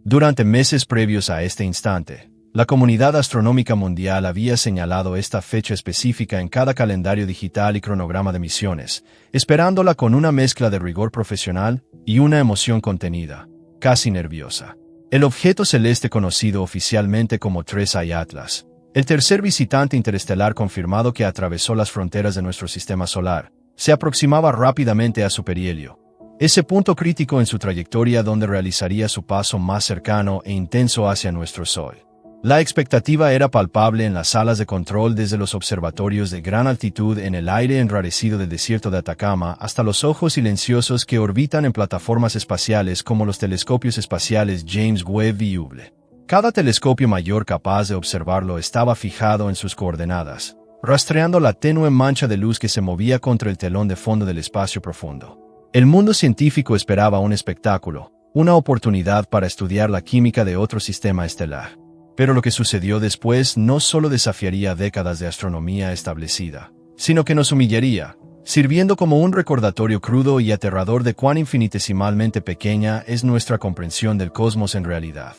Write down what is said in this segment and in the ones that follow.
Durante meses previos a este instante, la comunidad astronómica mundial había señalado esta fecha específica en cada calendario digital y cronograma de misiones, esperándola con una mezcla de rigor profesional y una emoción contenida, casi nerviosa. El objeto celeste conocido oficialmente como 3I Atlas, el tercer visitante interestelar confirmado que atravesó las fronteras de nuestro sistema solar, se aproximaba rápidamente a su perihelio, ese punto crítico en su trayectoria donde realizaría su paso más cercano e intenso hacia nuestro Sol. La expectativa era palpable en las salas de control desde los observatorios de gran altitud en el aire enrarecido del desierto de Atacama hasta los ojos silenciosos que orbitan en plataformas espaciales como los telescopios espaciales James Webb y Hubble. Cada telescopio mayor capaz de observarlo estaba fijado en sus coordenadas, rastreando la tenue mancha de luz que se movía contra el telón de fondo del espacio profundo. El mundo científico esperaba un espectáculo, una oportunidad para estudiar la química de otro sistema estelar. Pero lo que sucedió después no solo desafiaría décadas de astronomía establecida, sino que nos humillaría, sirviendo como un recordatorio crudo y aterrador de cuán infinitesimalmente pequeña es nuestra comprensión del cosmos en realidad.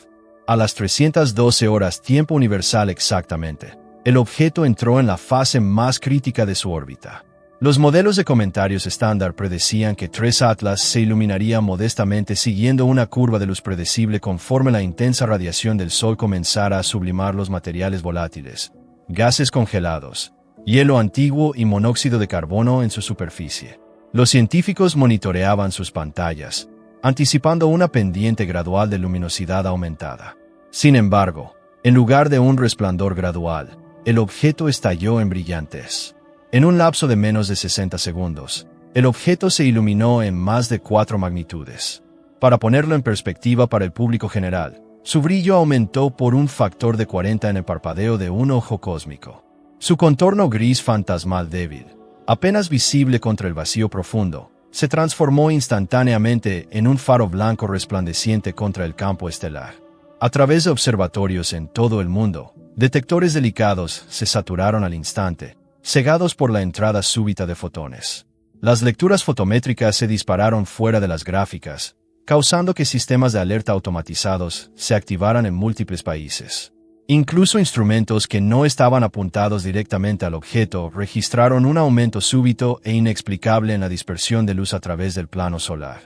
A las 312 horas tiempo universal exactamente, el objeto entró en la fase más crítica de su órbita. Los modelos de comentarios estándar predecían que 3 Atlas se iluminaría modestamente siguiendo una curva de luz predecible conforme la intensa radiación del Sol comenzara a sublimar los materiales volátiles, gases congelados, hielo antiguo y monóxido de carbono en su superficie. Los científicos monitoreaban sus pantallas, anticipando una pendiente gradual de luminosidad aumentada. Sin embargo, en lugar de un resplandor gradual, el objeto estalló en brillantez. En un lapso de menos de 60 segundos, el objeto se iluminó en más de 4 magnitudes. Para ponerlo en perspectiva para el público general, su brillo aumentó por un factor de 40 en el parpadeo de un ojo cósmico. Su contorno gris fantasmal débil, apenas visible contra el vacío profundo, se transformó instantáneamente en un faro blanco resplandeciente contra el campo estelar. A través de observatorios en todo el mundo, detectores delicados se saturaron al instante, cegados por la entrada súbita de fotones. Las lecturas fotométricas se dispararon fuera de las gráficas, causando que sistemas de alerta automatizados se activaran en múltiples países. Incluso instrumentos que no estaban apuntados directamente al objeto registraron un aumento súbito e inexplicable en la dispersión de luz a través del plano solar.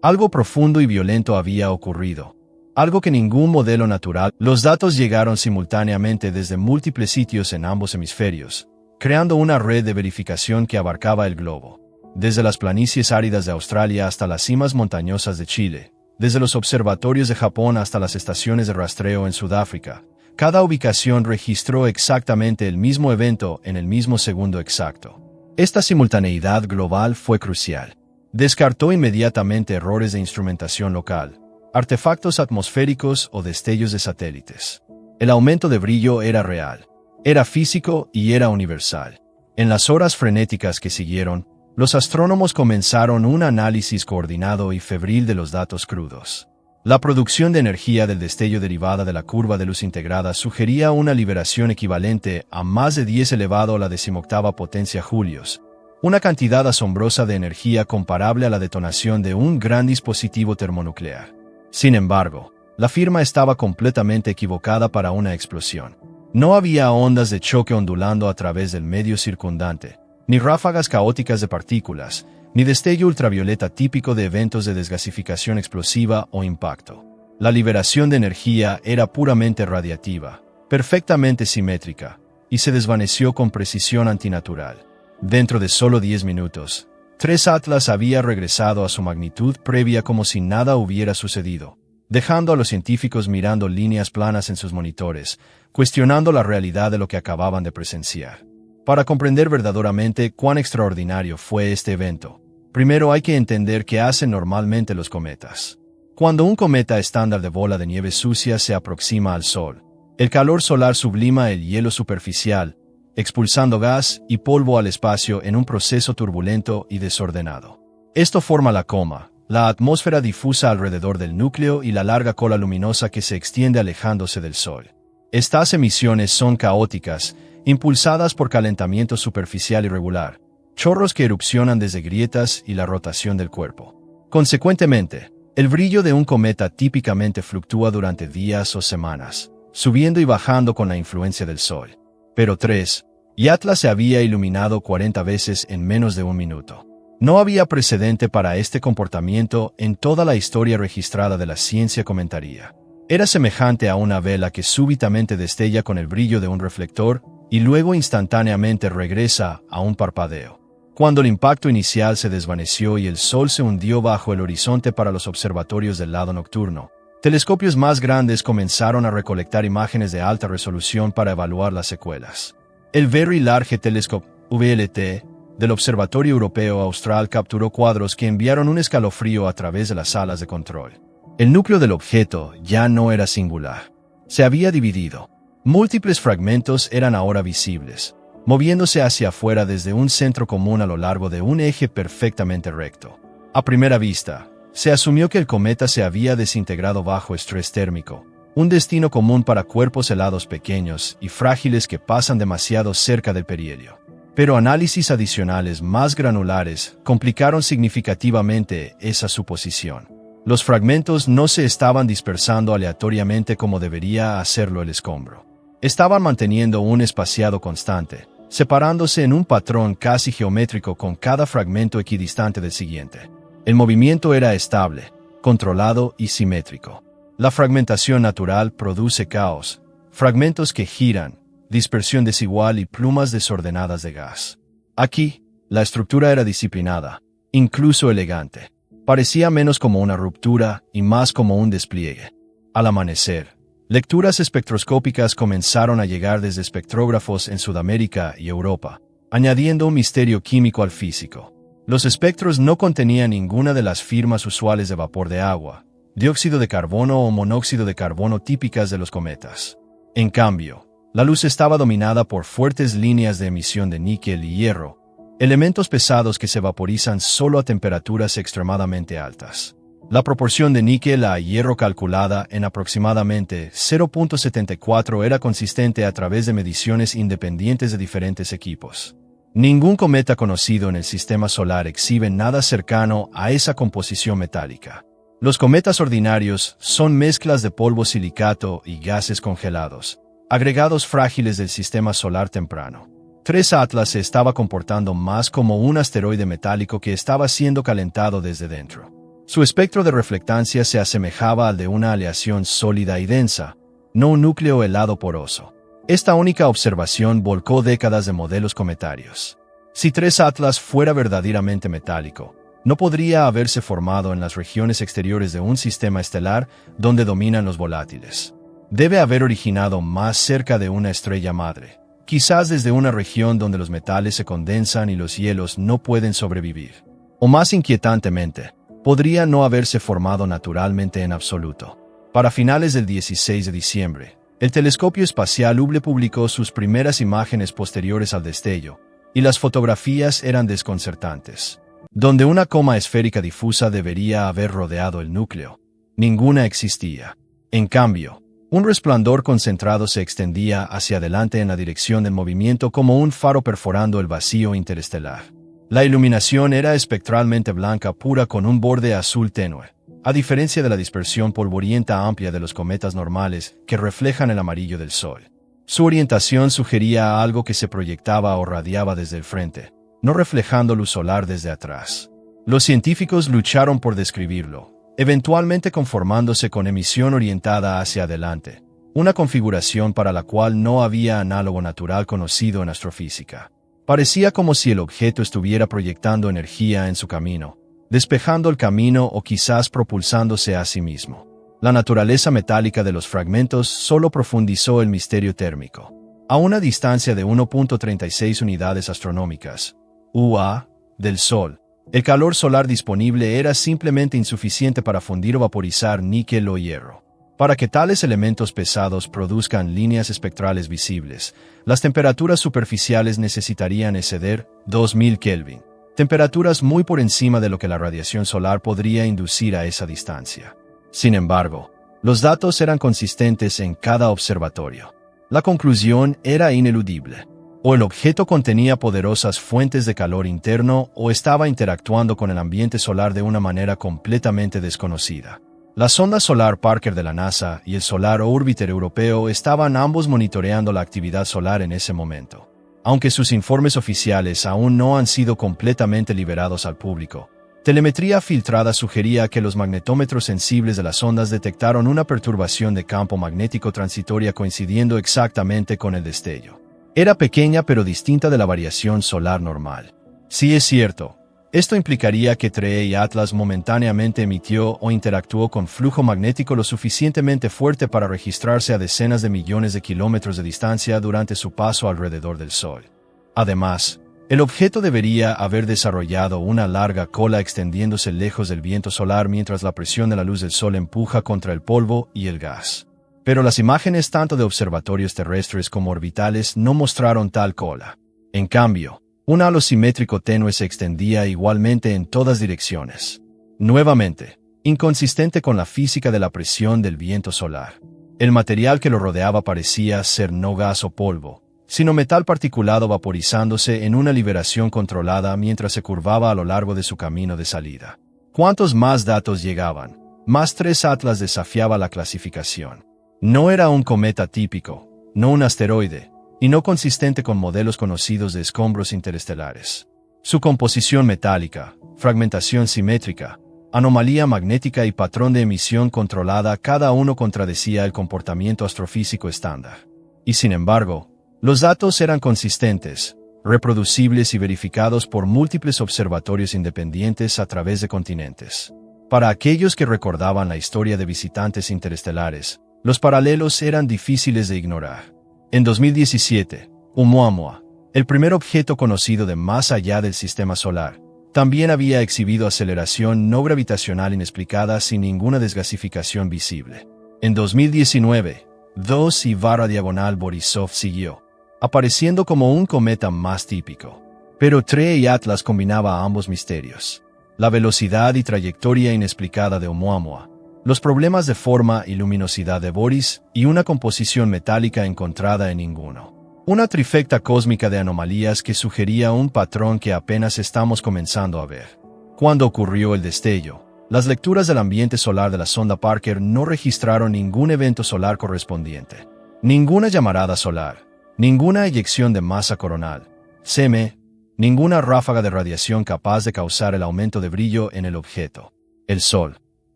Algo profundo y violento había ocurrido. Algo que ningún modelo natural. Los datos llegaron simultáneamente desde múltiples sitios en ambos hemisferios, creando una red de verificación que abarcaba el globo. Desde las planicies áridas de Australia hasta las cimas montañosas de Chile, desde los observatorios de Japón hasta las estaciones de rastreo en Sudáfrica, cada ubicación registró exactamente el mismo evento en el mismo segundo exacto. Esta simultaneidad global fue crucial. Descartó inmediatamente errores de instrumentación local, artefactos atmosféricos o destellos de satélites. El aumento de brillo era real. Era físico y era universal. En las horas frenéticas que siguieron, los astrónomos comenzaron un análisis coordinado y febril de los datos crudos. La producción de energía del destello derivada de la curva de luz integrada sugería una liberación equivalente a más de 10 elevado a la 18ª potencia julios, una cantidad asombrosa de energía comparable a la detonación de un gran dispositivo termonuclear. Sin embargo, la firma estaba completamente equivocada para una explosión. No había ondas de choque ondulando a través del medio circundante, ni ráfagas caóticas de partículas, ni destello ultravioleta típico de eventos de desgasificación explosiva o impacto. La liberación de energía era puramente radiativa, perfectamente simétrica, y se desvaneció con precisión antinatural. Dentro de solo 10 minutos, 3 Atlas había regresado a su magnitud previa como si nada hubiera sucedido, dejando a los científicos mirando líneas planas en sus monitores, cuestionando la realidad de lo que acababan de presenciar. Para comprender verdaderamente cuán extraordinario fue este evento, primero hay que entender qué hacen normalmente los cometas. Cuando un cometa estándar de bola de nieve sucia se aproxima al Sol, el calor solar sublima el hielo superficial, expulsando gas y polvo al espacio en un proceso turbulento y desordenado. Esto forma la coma, la atmósfera difusa alrededor del núcleo y la larga cola luminosa que se extiende alejándose del Sol. Estas emisiones son caóticas, impulsadas por calentamiento superficial irregular, chorros que erupcionan desde grietas y la rotación del cuerpo. Consecuentemente, El brillo de un cometa típicamente fluctúa durante días o semanas, subiendo y bajando con la influencia del Sol. Pero 3. Y Atlas se había iluminado 40 veces en menos de un minuto. No había precedente para este comportamiento en toda la historia registrada de la ciencia, comentaría. Era semejante a una vela que súbitamente destella con el brillo de un reflector y luego instantáneamente regresa a un parpadeo. Cuando el impacto inicial se desvaneció y el Sol se hundió bajo el horizonte para los observatorios del lado nocturno, telescopios más grandes comenzaron a recolectar imágenes de alta resolución para evaluar las secuelas. El Very Large Telescope, VLT, del Observatorio Europeo Austral capturó cuadros que enviaron un escalofrío a través de las salas de control. El núcleo del objeto ya no era singular. Se había dividido. Múltiples fragmentos eran ahora visibles, moviéndose hacia afuera desde un centro común a lo largo de un eje perfectamente recto. A primera vista, se asumió que el cometa se había desintegrado bajo estrés térmico, un destino común para cuerpos helados pequeños y frágiles que pasan demasiado cerca del perihelio. Pero análisis adicionales más granulares complicaron significativamente esa suposición. Los fragmentos no se estaban dispersando aleatoriamente como debería hacerlo el escombro. Estaban manteniendo un espaciado constante, separándose en un patrón casi geométrico con cada fragmento equidistante del siguiente. El movimiento era estable, controlado y simétrico. La fragmentación natural produce caos, fragmentos que giran, dispersión desigual y plumas desordenadas de gas. Aquí, la estructura era disciplinada, incluso elegante. Parecía menos como una ruptura y más como un despliegue. Al amanecer, lecturas espectroscópicas comenzaron a llegar desde espectrógrafos en Sudamérica y Europa, añadiendo un misterio químico al físico. Los espectros no contenían ninguna de las firmas usuales de vapor de agua, dióxido de carbono o monóxido de carbono típicas de los cometas. En cambio, la luz estaba dominada por fuertes líneas de emisión de níquel y hierro, elementos pesados que se vaporizan solo a temperaturas extremadamente altas. La proporción de níquel a hierro calculada en aproximadamente 0.74 era consistente a través de mediciones independientes de diferentes equipos. Ningún cometa conocido en el sistema solar exhibe nada cercano a esa composición metálica. Los cometas ordinarios son mezclas de polvo silicato y gases congelados, agregados frágiles del sistema solar temprano. 3 Atlas se estaba comportando más como un asteroide metálico que estaba siendo calentado desde dentro. Su espectro de reflectancia se asemejaba al de una aleación sólida y densa, no un núcleo helado poroso. Esta única observación volcó décadas de modelos cometarios. Si 3 Atlas fuera verdaderamente metálico, no podría haberse formado en las regiones exteriores de un sistema estelar donde dominan los volátiles. Debe haber originado más cerca de una estrella madre, quizás desde una región donde los metales se condensan y los hielos no pueden sobrevivir. O más inquietantemente, podría no haberse formado naturalmente en absoluto. Para finales del 16 de diciembre, el telescopio espacial Hubble publicó sus primeras imágenes posteriores al destello, y las fotografías eran desconcertantes. Donde una coma esférica difusa debería haber rodeado el núcleo, ninguna existía. En cambio, un resplandor concentrado se extendía hacia adelante en la dirección del movimiento como un faro perforando el vacío interestelar. La iluminación era espectralmente blanca pura con un borde azul tenue, a diferencia de la dispersión polvorienta amplia de los cometas normales que reflejan el amarillo del Sol. Su orientación sugería algo que se proyectaba o radiaba desde el frente, no reflejando luz solar desde atrás. Los científicos lucharon por describirlo, eventualmente conformándose con emisión orientada hacia adelante, una configuración para la cual no había análogo natural conocido en astrofísica. Parecía como si el objeto estuviera proyectando energía en su camino, despejando el camino o quizás propulsándose a sí mismo. La naturaleza metálica de los fragmentos solo profundizó el misterio térmico. A una distancia de 1.36 unidades astronómicas, UA, del Sol, el calor solar disponible era simplemente insuficiente para fundir o vaporizar níquel o hierro. Para que tales elementos pesados produzcan líneas espectrales visibles, las temperaturas superficiales necesitarían exceder 2000 Kelvin, temperaturas muy por encima de lo que la radiación solar podría inducir a esa distancia. Sin embargo, los datos eran consistentes en cada observatorio. La conclusión era ineludible. O el objeto contenía poderosas fuentes de calor interno o estaba interactuando con el ambiente solar de una manera completamente desconocida. La sonda solar Parker de la NASA y el Solar Orbiter europeo estaban ambos monitoreando la actividad solar en ese momento. Aunque sus informes oficiales aún no han sido completamente liberados al público, telemetría filtrada sugería que los magnetómetros sensibles de las ondas detectaron una perturbación de campo magnético transitoria coincidiendo exactamente con el destello. Era pequeña pero distinta de la variación solar normal. Sí es cierto, esto implicaría que TREE Atlas momentáneamente emitió o interactuó con flujo magnético lo suficientemente fuerte para registrarse a decenas de millones de kilómetros de distancia durante su paso alrededor del Sol. Además, el objeto debería haber desarrollado una larga cola extendiéndose lejos del viento solar mientras la presión de la luz del Sol empuja contra el polvo y el gas. Pero las imágenes tanto de observatorios terrestres como orbitales no mostraron tal cola. En cambio, un halo simétrico tenue se extendía igualmente en todas direcciones. Nuevamente, inconsistente con la física de la presión del viento solar. El material que lo rodeaba parecía ser no gas o polvo, sino metal particulado vaporizándose en una liberación controlada mientras se curvaba a lo largo de su camino de salida. Cuantos más datos llegaban, más 3 Atlas desafiaba la clasificación. No era un cometa típico, no un asteroide, y no consistente con modelos conocidos de escombros interestelares. Su composición metálica, fragmentación simétrica, anomalía magnética y patrón de emisión controlada cada uno contradecía el comportamiento astrofísico estándar. Y sin embargo, los datos eran consistentes, reproducibles y verificados por múltiples observatorios independientes a través de continentes. Para aquellos que recordaban la historia de visitantes interestelares, los paralelos eran difíciles de ignorar. En 2017, Oumuamua, el primer objeto conocido de más allá del sistema solar, también había exhibido aceleración no gravitacional inexplicada sin ninguna desgasificación visible. En 2019, 2 Ibarra-Borisov siguió, apareciendo como un cometa más típico. Pero TREE Atlas combinaba ambos misterios: la velocidad y trayectoria inexplicada de Oumuamua, los problemas de forma y luminosidad de Boris y una composición metálica encontrada en ninguno. Una trifecta cósmica de anomalías que sugería un patrón que apenas estamos comenzando a ver. Cuando ocurrió el destello, las lecturas del ambiente solar de la sonda Parker no registraron ningún evento solar correspondiente. Ninguna llamarada solar, ninguna eyección de masa coronal, CM, ninguna ráfaga de radiación capaz de causar el aumento de brillo en el objeto. El Sol,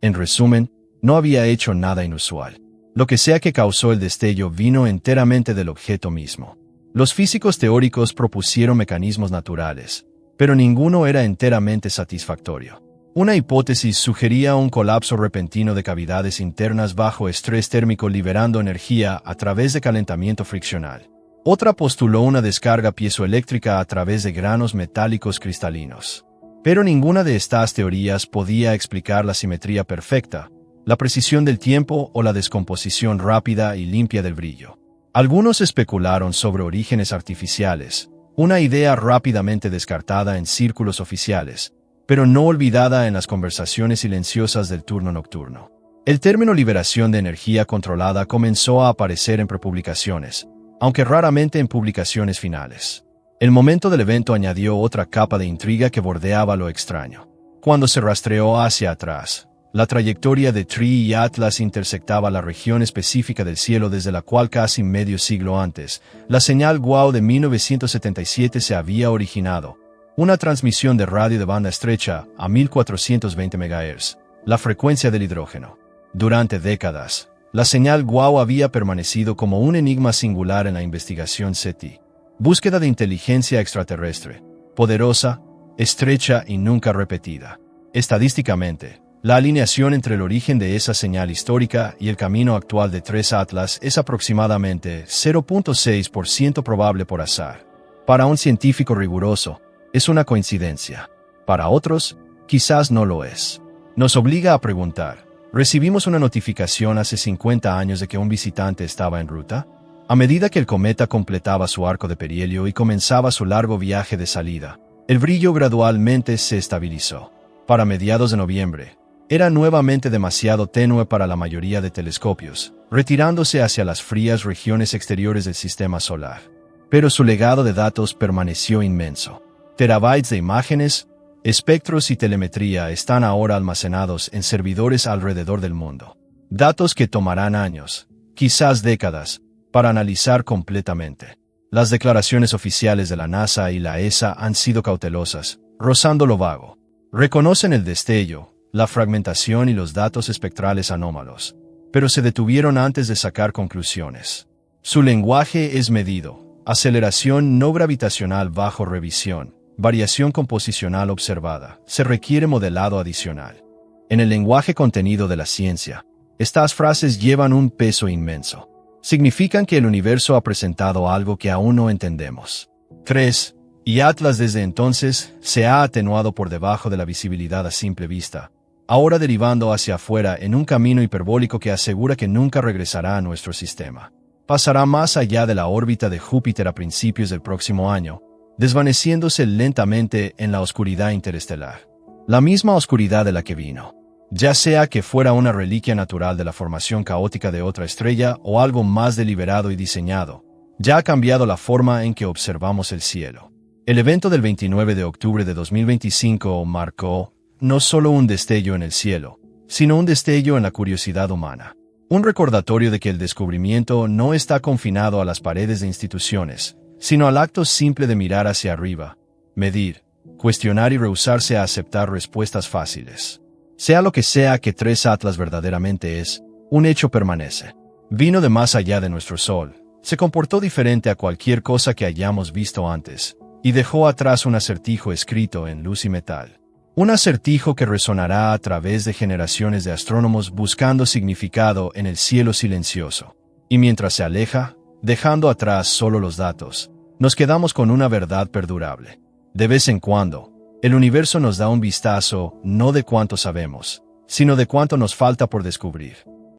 en resumen, no había hecho nada inusual. Lo que sea que causó el destello vino enteramente del objeto mismo. Los físicos teóricos propusieron mecanismos naturales, pero ninguno era enteramente satisfactorio. Una hipótesis sugería un colapso repentino de cavidades internas bajo estrés térmico liberando energía a través de calentamiento friccional. Otra postuló una descarga piezoeléctrica a través de granos metálicos cristalinos. Pero ninguna de estas teorías podía explicar la simetría perfecta, la precisión del tiempo o la descomposición rápida y limpia del brillo. Algunos especularon sobre orígenes artificiales, una idea rápidamente descartada en círculos oficiales, pero no olvidada en las conversaciones silenciosas del turno nocturno. El término liberación de energía controlada comenzó a aparecer en prepublicaciones, aunque raramente en publicaciones finales. El momento del evento añadió otra capa de intriga que bordeaba lo extraño. Cuando se rastreó hacia atrás, la trayectoria de TREE Atlas intersectaba la región específica del cielo desde la cual casi medio siglo antes, la señal GWAU de 1977 se había originado, una transmisión de radio de banda estrecha a 1420 MHz, la frecuencia del hidrógeno. Durante décadas, la señal GWAU había permanecido como un enigma singular en la investigación SETI. Búsqueda de inteligencia extraterrestre, poderosa, estrecha y nunca repetida. Estadísticamente, la alineación entre el origen de esa señal histórica y el camino actual de 3 Atlas es aproximadamente 0.6% probable por azar. Para un científico riguroso, es una coincidencia. Para otros, quizás no lo es. Nos obliga a preguntar, ¿recibimos una notificación hace 50 años de que un visitante estaba en ruta? A medida que el cometa completaba su arco de perihelio y comenzaba su largo viaje de salida, el brillo gradualmente se estabilizó. Para mediados de noviembre, era nuevamente demasiado tenue para la mayoría de telescopios, retirándose hacia las frías regiones exteriores del sistema solar. pero su legado de datos permaneció inmenso. Terabytes de imágenes, espectros y telemetría están ahora almacenados en servidores alrededor del mundo. Datos que tomarán años, quizás décadas, para analizar completamente. Las declaraciones oficiales de la NASA y la ESA han sido cautelosas, rozando lo vago. Reconocen el destello, la fragmentación y los datos espectrales anómalos, pero se detuvieron antes de sacar conclusiones. Su lenguaje es medido, aceleración no gravitacional bajo revisión, variación composicional observada, se requiere modelado adicional. En el lenguaje contenido de la ciencia, estas frases llevan un peso inmenso. Significan que el universo ha presentado algo que aún no entendemos. 3. Y Atlas desde entonces se ha atenuado por debajo de la visibilidad a simple vista, ahora derivando hacia afuera en un camino hiperbólico que asegura que nunca regresará a nuestro sistema. Pasará más allá de la órbita de Júpiter a principios del próximo año, desvaneciéndose lentamente en la oscuridad interestelar. La misma oscuridad de la que vino. Ya sea que fuera una reliquia natural de la formación caótica de otra estrella o algo más deliberado y diseñado, ya ha cambiado la forma en que observamos el cielo. El evento del 29 de octubre de 2025 marcó no solo un destello en el cielo, sino un destello en la curiosidad humana. Un recordatorio de que el descubrimiento no está confinado a las paredes de instituciones, sino al acto simple de mirar hacia arriba, medir, cuestionar y rehusarse a aceptar respuestas fáciles. Sea lo que sea que 3 Atlas verdaderamente es, un hecho permanece. Vino de más allá de nuestro Sol, se comportó diferente a cualquier cosa que hayamos visto antes, y dejó atrás un acertijo escrito en luz y metal. Un acertijo que resonará a través de generaciones de astrónomos buscando significado en el cielo silencioso. Y mientras se aleja, dejando atrás solo los datos, nos quedamos con una verdad perdurable. De vez en cuando, el universo nos da un vistazo no de cuánto sabemos, sino de cuánto nos falta por descubrir.